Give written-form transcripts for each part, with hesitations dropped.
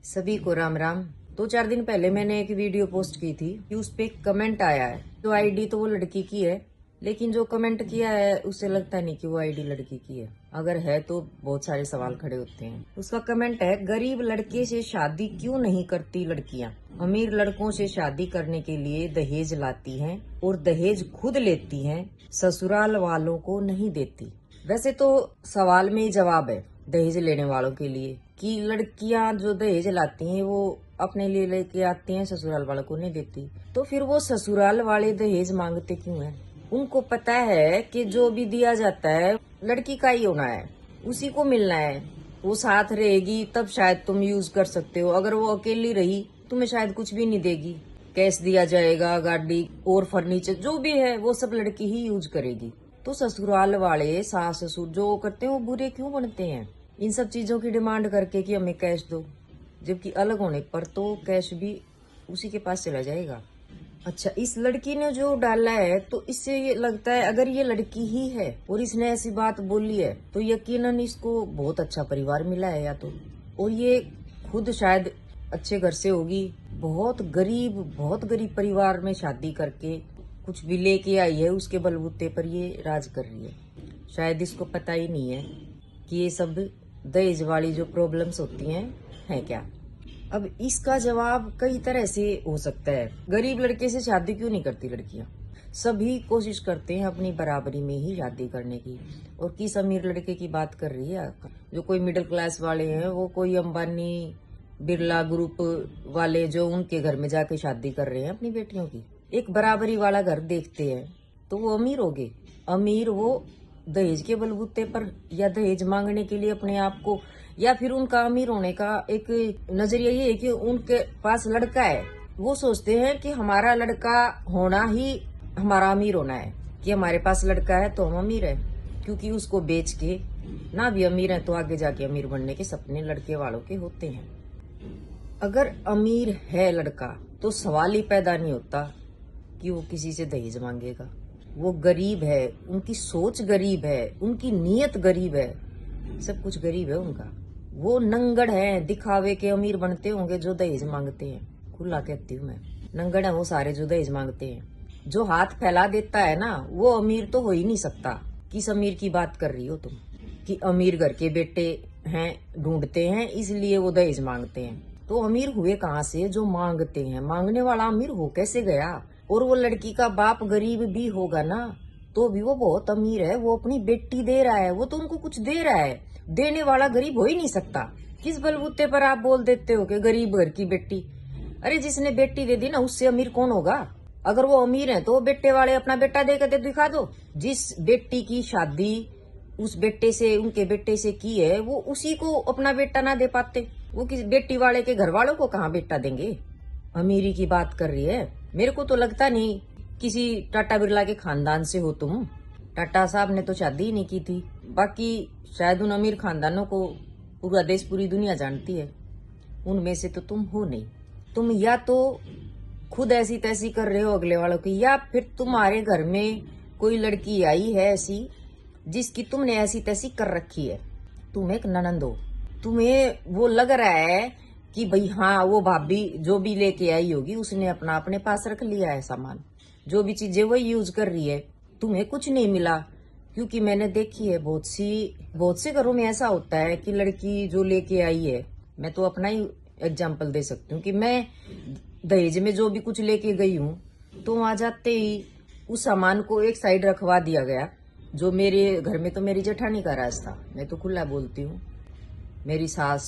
सभी को राम राम। 2-4 दिन पहले मैंने एक वीडियो पोस्ट की थी कि उस पे कमेंट आया है। जो आईडी तो वो लड़की की है, लेकिन जो कमेंट किया है उससे लगता नहीं कि वो आईडी लड़की की है। अगर है तो बहुत सारे सवाल खड़े होते हैं। उसका कमेंट है, गरीब लड़के से शादी क्यों नहीं करती लड़कियां? अमीर लड़कों से शादी करने के लिए दहेज लाती हैं और दहेज खुद लेती हैं, ससुराल वालों को नहीं देती। वैसे तो सवाल में ही जवाब है दहेज लेने वालों के लिए कि लड़कियां जो दहेज लाती हैं वो अपने लिए लेके आती हैं, ससुराल वालों को नहीं देती। तो फिर वो ससुराल वाले दहेज मांगते क्यों हैं? उनको पता है कि जो भी दिया जाता है लड़की का ही होना है, उसी को मिलना है। वो साथ रहेगी तब शायद तुम यूज कर सकते हो। अगर वो अकेली रही तुम्हें शायद कुछ भी नहीं देगी। कैश दिया जाएगा, गाड़ी और फर्नीचर जो भी है वो सब लड़की ही यूज करेगी। तो ससुराल वाले सास ससुर जो करते हैं वो बुरे क्यों बनते हैं इन सब चीजों की डिमांड करके कि हमें कैश दो, जबकि अलग होने पर तो कैश भी उसी के पास चला जाएगा। अच्छा, इस लड़की ने जो डाला है तो इससे ये लगता है अगर ये लड़की ही है और इसने ऐसी बात बोली है तो यकीनन इसको बहुत अच्छा परिवार मिला है या तो, और ये खुद शायद अच्छे घर से होगी। बहुत गरीब परिवार में शादी करके कुछ भी लेके आई है, उसके बलबूते पर ये राज कर रही है। शायद इसको पता ही नहीं है कि ये सब दहेज वाली जो प्रॉब्लम्स होती हैं क्या। अब इसका जवाब कई तरह से हो सकता है। गरीब लड़के से शादी क्यों नहीं करती लड़कियां? सभी कोशिश करते हैं अपनी बराबरी में ही शादी करने की। और किस अमीर लड़के की बात कर रही है? जो कोई मिडिल क्लास वाले हैं, वो कोई अंबानी बिरला ग्रुप वाले जो उनके घर में जाके शादी कर रहे हैं अपनी बेटियों की। एक बराबरी वाला घर देखते हैं तो वो अमीर हो गए। अमीर वो दहेज के बलबूते पर या दहेज मांगने के लिए अपने आप को, या फिर उनका अमीर होने का एक नजरिया ये है कि उनके पास लड़का है, वो सोचते हैं कि हमारा लड़का होना ही हमारा अमीर होना है, कि हमारे पास लड़का है तो हम अमीर है। क्योंकि उसको बेच के ना भी अमीर है तो आगे जाके अमीर बनने के सपने लड़के वालों के होते हैं। अगर अमीर है लड़का तो सवाल ही पैदा नहीं होता कि वो किसी से दहेज मांगेगा। वो गरीब है, उनकी सोच गरीब है, उनकी नीयत गरीब है, सब कुछ गरीब है उनका। वो नंगड़ है, दिखावे के अमीर बनते होंगे जो दहेज मांगते हैं। खुला कहती हूँ मैं, नंगड़ है वो सारे जो दहेज मांगते हैं। जो हाथ फैला देता है ना वो अमीर तो हो ही नहीं सकता। किस अमीर की बात कर रही हो तुम कि अमीर घर के बेटे हैं, ढूंढते हैं इसलिए वो दहेज मांगते हैं? तो अमीर हुए कहाँ से जो मांगते हैं? मांगने वाला अमीर हो कैसे गया? और वो लड़की का बाप गरीब भी होगा ना तो भी वो बहुत अमीर है, वो अपनी बेटी दे रहा है, वो तो उनको कुछ दे रहा है। देने वाला गरीब हो ही नहीं सकता। किस बलबूते पर आप बोल देते हो कि गरीब घर की बेटी? अरे जिसने बेटी दे दी ना उससे अमीर कौन होगा? अगर वो अमीर है तो वो बेटे वाले अपना बेटा दे कर दिखा दो। जिस बेटी की शादी उस बेटे से, उनके बेटे से की है, वो उसी को अपना बेटा ना दे पाते, वो किस बेटी वाले के घर वालों को कहाँ बेटा देंगे? अमीरी की बात कर रही है। मेरे को तो लगता नहीं किसी टाटा बिरला के खानदान से हो तुम। टाटा साहब ने तो शादी ही नहीं की थी। बाकी शायद उन अमीर खानदानों को पूरा देश पूरी दुनिया जानती है, उनमें से तो तुम हो नहीं। तुम या तो खुद ऐसी तैसी कर रहे हो अगले वालों की, या फिर तुम्हारे घर में कोई लड़की आई है ऐसी जिसकी तुमने ऐसी तैसी कर रखी है। तुम एक ननंद हो, तुम्हें वो लग रहा है कि भाई हाँ वो भाभी जो भी लेके आई होगी उसने अपना अपने पास रख लिया है सामान, जो भी चीजें वही यूज कर रही है। तुम्हें कुछ नहीं मिला। क्योंकि मैंने देखी है बहुत से घरों में ऐसा होता है कि लड़की जो लेके आई है, मैं तो अपना ही एग्जाम्पल दे सकती हूँ कि मैं दहेज में जो भी कुछ लेके गई हूँ तो वहां जाते ही उस सामान को एक साइड रखवा दिया गया। जो मेरे घर में तो मेरी जेठानी का राज था, मैं तो खुला बोलती हूँ। मेरी सास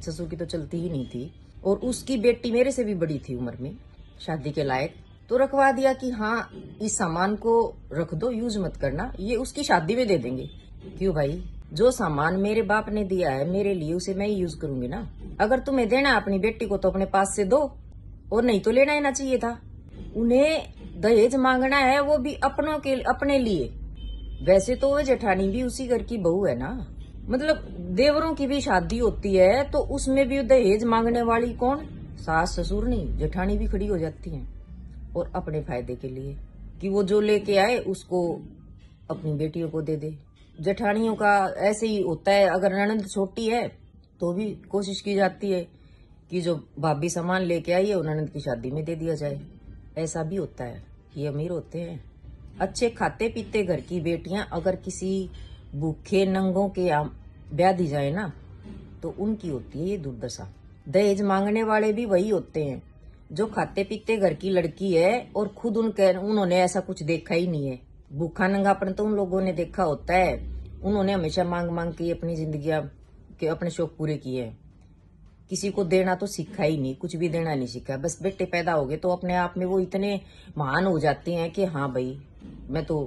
ससुर की तो चलती ही नहीं थी, और उसकी बेटी मेरे से भी बड़ी थी उम्र में, शादी के लायक। तो रखवा दिया कि हाँ इस सामान को रख दो, यूज मत करना, ये उसकी शादी में दे देंगे। क्यों भाई? जो सामान मेरे बाप ने दिया है मेरे लिए उसे मैं ही यूज करूंगी ना। अगर तुम्हें देना अपनी बेटी को तो अपने पास से दो, और नहीं तो लेना ही ना चाहिए था। उन्हें दहेज मांगना है वो भी अपने लिए। वैसे तो वो जेठानी भी उसी घर की बहू है ना, मतलब देवरों की भी शादी होती है तो उसमें भी दहेज मांगने वाली कौन? सास ससुर नहीं, जेठानी भी खड़ी हो जाती हैं, और अपने फायदे के लिए कि वो जो लेके आए उसको अपनी बेटियों को दे दे। जेठानियों का ऐसे ही होता है। अगर ननंद छोटी है तो भी कोशिश की जाती है कि जो भाभी सामान लेके आई है उन्होंने की शादी में दे दिया जाए। ऐसा भी होता है, ये अमीर होते हैं। अच्छे खाते पीते घर की बेटियां अगर किसी भूखे नंगों के यहाँ ब्याह दी जाए ना, तो उनकी होती है ये दुर्दशा। दहेज मांगने वाले भी वही होते हैं जो खाते पीते घर की लड़की है और खुद उन्होंने ऐसा कुछ देखा ही नहीं है। भूखा नंगापन तो उन लोगों ने देखा होता है। उन्होंने हमेशा मांग मांग के अपनी जिंदगी के अपने शौक पूरे किए हैं। किसी को देना तो सीखा ही नहीं, कुछ भी देना नहीं सीखा। बस बेटे पैदा हो गए तो अपने आप में वो इतने महान हो जाते हैं कि हाँ भाई मैं तो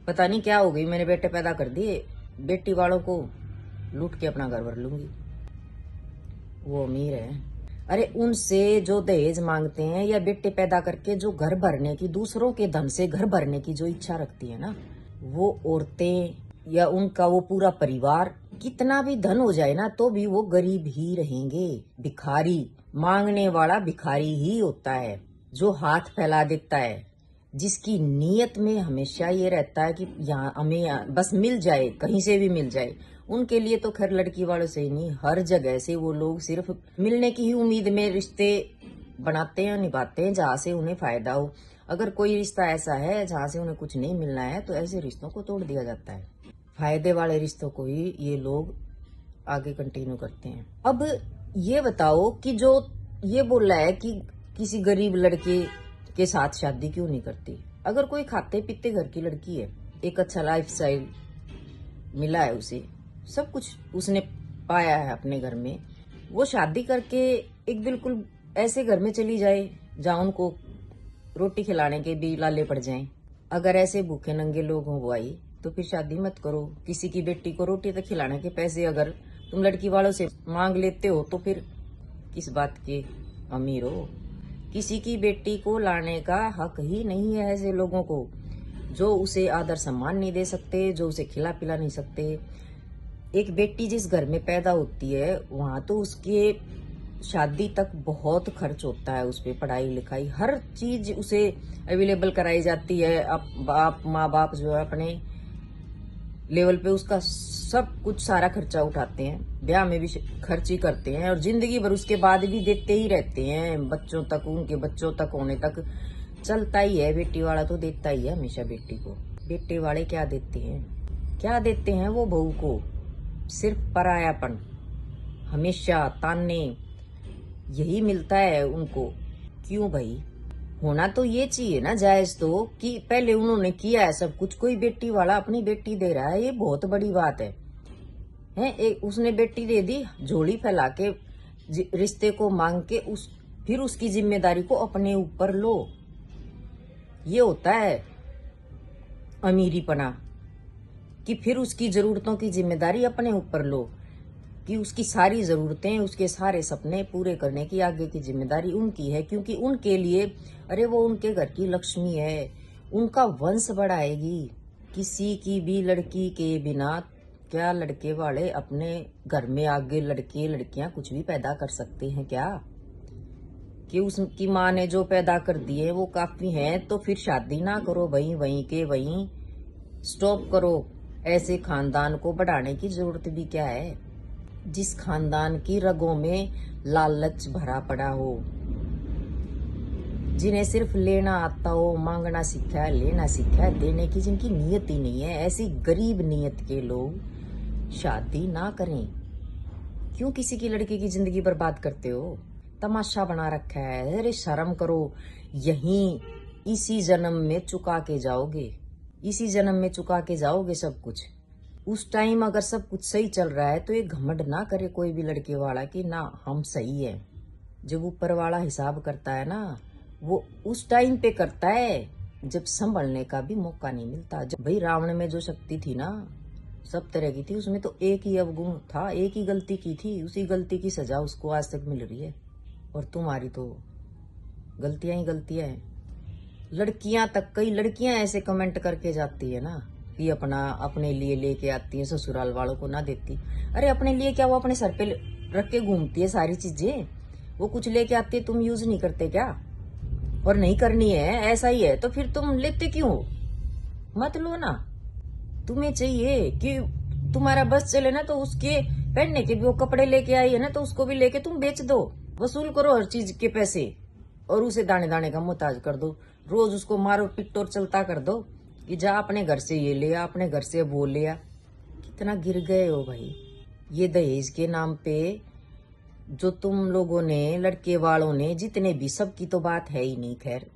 पता नहीं क्या हो गई, मैंने बेटे पैदा कर दिए, बेटी वालों को लूट के अपना घर भर लूंगी। वो अमीर है। अरे उनसे जो दहेज मांगते हैं या बेटे पैदा करके जो घर भरने की, दूसरों के धन से घर भरने की जो इच्छा रखती है ना, वो औरतें या उनका वो पूरा परिवार कितना भी धन हो जाए ना तो भी वो गरीब ही रहेंगे। भिखारी, मांगने वाला भिखारी ही होता है जो हाथ फैला देता है, जिसकी नीयत में हमेशा ये रहता है कि यहाँ हमें बस मिल जाए, कहीं से भी मिल जाए। उनके लिए तो खैर लड़की वालों से ही नहीं, हर जगह से वो लोग सिर्फ मिलने की ही उम्मीद में रिश्ते बनाते हैं, निभाते हैं जहाँ से उन्हें फायदा हो। अगर कोई रिश्ता ऐसा है जहाँ से उन्हें कुछ नहीं मिलना है तो ऐसे रिश्तों को तोड़ दिया जाता है। फायदे वाले रिश्तों को ही ये लोग आगे कंटिन्यू करते हैं। अब ये बताओ कि जो ये बोल रहा है कि किसी गरीब लड़के के साथ शादी क्यों नहीं करती। अगर कोई खाते पीते घर की लड़की है, एक अच्छा लाइफस्टाइल मिला है उसे, सब कुछ उसने पाया है अपने घर में, वो शादी करके एक बिल्कुल ऐसे घर में चली जाए जहाँ उनको रोटी खिलाने के भी लाले पड़ जाएं। अगर ऐसे भूखे नंगे लोग हों भाई तो फिर शादी मत करो। किसी की बेटी को रोटी तक खिलाने के पैसे अगर तुम लड़की वालों से मांग लेते हो तो फिर किस बात के अमीर हो। किसी की बेटी को लाने का हक ही नहीं है ऐसे लोगों को, जो उसे आदर सम्मान नहीं दे सकते, जो उसे खिला पिला नहीं सकते। एक बेटी जिस घर में पैदा होती है वहां तो उसके शादी तक बहुत खर्च होता है, उस पर पढ़ाई लिखाई हर चीज उसे अवेलेबल कराई जाती है। अब माँ बाप जो है अपने लेवल पे उसका सब कुछ सारा खर्चा उठाते हैं, ब्याह में भी खर्च ही करते हैं और जिंदगी भर उसके बाद भी देते ही रहते हैं, बच्चों तक, उनके बच्चों तक होने तक चलता ही है। बेटी वाला तो देता ही है हमेशा बेटी को। बेटे वाले क्या देते हैं, क्या देते हैं वो बहू को? सिर्फ परायापन, हमेशा ताने, यही मिलता है उनको। क्यों भाई? होना तो ये चाहिए ना जायज तो, कि पहले उन्होंने किया है सब कुछ। कोई बेटी वाला अपनी बेटी दे रहा है, ये बहुत बड़ी बात है। उसने बेटी दे दी, झोली फैला के रिश्ते को मांग के फिर उसकी जिम्मेदारी को अपने ऊपर लो। ये होता है अमीरीपना, कि फिर उसकी जरूरतों की जिम्मेदारी अपने ऊपर लो, कि उसकी सारी जरूरतें, उसके सारे सपने पूरे करने की आगे की जिम्मेदारी उनकी है। क्योंकि उनके लिए, अरे वो उनके घर की लक्ष्मी है, उनका वंश बढ़ाएगी। किसी की भी लड़की के बिना क्या लड़के वाले अपने घर में आगे लड़के लड़कियां कुछ भी पैदा कर सकते हैं क्या? कि उसकी माँ ने जो पैदा कर दिए वो काफी है, तो फिर शादी ना करो, वहीं के वहीं स्टॉप करो। ऐसे खानदान को बढ़ाने की जरूरत भी क्या है? जिस खानदान की रगों में लालच भरा पड़ा हो, जिन्हें सिर्फ लेना आता हो, मांगना सीखा है, लेना सीखा है, देने की जिनकी नीयत ही नहीं है, ऐसी गरीब नीयत के लोग शादी ना करें। क्यों किसी की लड़की की जिंदगी बर्बाद करते हो? तमाशा बना रखा है। अरे शर्म करो। यहीं इसी जन्म में चुका के जाओगे, इसी जन्म में चुका के जाओगे सब कुछ। उस टाइम अगर सब कुछ सही चल रहा है तो ये घमंड ना करे कोई भी लड़के वाला कि ना हम सही है। जब ऊपर वाला हिसाब करता है ना, वो उस टाइम पे करता है जब संभलने का भी मौका नहीं मिलता। जब भाई रावण में जो शक्ति थी ना, सब तरह की थी, उसमें तो एक ही अवगुण था, एक ही गलती की थी, उसी गलती की सजा उसको आज तक मिल रही है। और तुम्हारी तो गलतियां ही गलतियां हैं। लड़कियां तक, कई लड़कियां ऐसे कमेंट करके जाती है ना कि अपने लिए लेके आती है, ससुराल वालों को ना देती। अरे अपने लिए क्या, वो अपने सर पे रख के घूमती है सारी चीजें, वो कुछ लेके आती है, तुम यूज नहीं करते क्या? और नहीं करनी है, ऐसा ही है तो फिर तुम लेते क्यों हो? मत लो ना। तुम्हें चाहिए कि तुम्हारा बस चले ना तो उसके पहनने के भी वो कपड़े लेके आई है ना, तो उसको भी लेके तुम बेच दो। वसूल करो हर चीज के पैसे और उसे दाने दाने का मोहताज कर दो। रोज उसको मारो पिट्टो और चलता कर दो कि जा अपने घर से ये लिया, अपने घर से वो लिया। कितना गिर गए हो भाई। ये दहेज के नाम पे जो तुम लोगों ने, लड़के वालों ने, जितने भी, सबकी तो बात है ही नहीं, खैर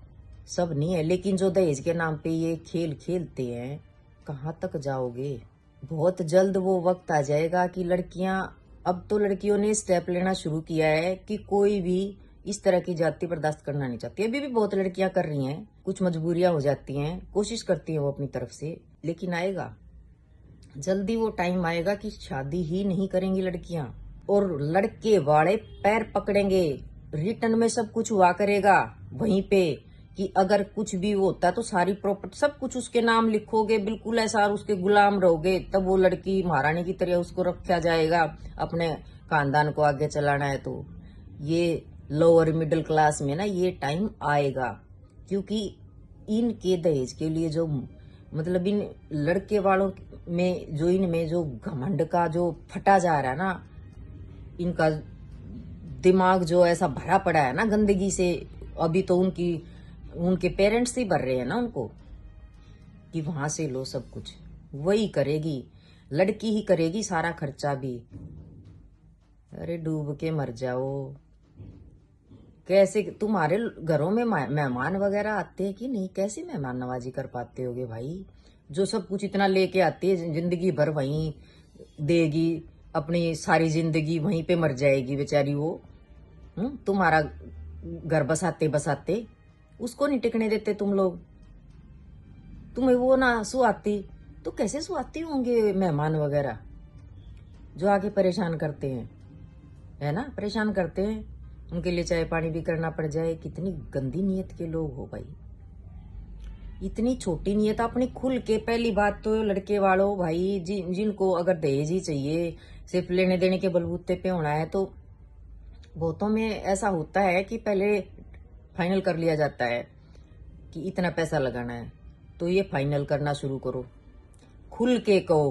सब नहीं है, लेकिन जो दहेज के नाम पे ये खेल खेलते हैं, कहाँ तक जाओगे। बहुत जल्द वो वक्त आ जाएगा कि लड़कियां, अब तो लड़कियों ने स्टेप लेना शुरू किया है कि कोई भी इस तरह की जाति बर्दाश्त करना नहीं चाहती। अभी भी बहुत लड़कियां कर रही हैं, कुछ मजबूरियां हो जाती हैं, कोशिश करती हैं वो अपनी तरफ से, लेकिन आएगा जल्दी वो टाइम आएगा कि शादी ही नहीं करेंगी लड़कियां और लड़के वाले पैर पकड़ेंगे। रिटर्न में सब कुछ हुआ करेगा वहीं पे कि अगर कुछ भी होता तो सारी प्रॉपर्टी सब कुछ उसके नाम लिखोगे, बिल्कुल ऐसा, और उसके गुलाम रहोगे। तब वो लड़की महारानी की तरह उसको रखा जाएगा, अपने खानदान को आगे चलाना है। तो ये लोअर मिडिल क्लास में ना ये टाइम आएगा, क्योंकि इनके दहेज के लिए जो, मतलब इन लड़के वालों में जो, इनमें जो घमंड का जो फटा जा रहा है ना, इनका दिमाग जो ऐसा भरा पड़ा है ना गंदगी से, अभी तो उनके पेरेंट्स ही भर रहे हैं ना उनको, कि वहां से लो सब कुछ। वही करेगी, लड़की ही करेगी सारा खर्चा भी। अरे डूब के मर जाओ। कैसे तुम्हारे घरों में मेहमान वगैरह आते हैं कि नहीं? कैसे मेहमान नवाजी कर पाते होगे भाई, जो सब कुछ इतना लेके आती है, जिंदगी भर वहीं देगी, अपनी सारी जिंदगी वहीं पे मर जाएगी बेचारी वो। तुम्हारा घर बसाते बसाते उसको नहीं टिकने देते तुम लोग। तुम्हें वो ना सुहाती तो कैसे सुहाती होंगे मेहमान वगैरह जो आके परेशान करते हैं, है ना, परेशान करते हैं, उनके लिए चाय पानी भी करना पड़ जाए। कितनी गंदी नीयत के लोग हो भाई, इतनी छोटी नीयत। अपनी खुल के, पहली बात तो लड़के वालों भाई, जिनको अगर दहेज ही चाहिए, सिर्फ लेने देने के बलबूते पे होना है, तो बहुतों में ऐसा होता है कि पहले फाइनल कर लिया जाता है कि इतना पैसा लगाना है, तो ये फाइनल करना शुरू करो। खुल के कहो,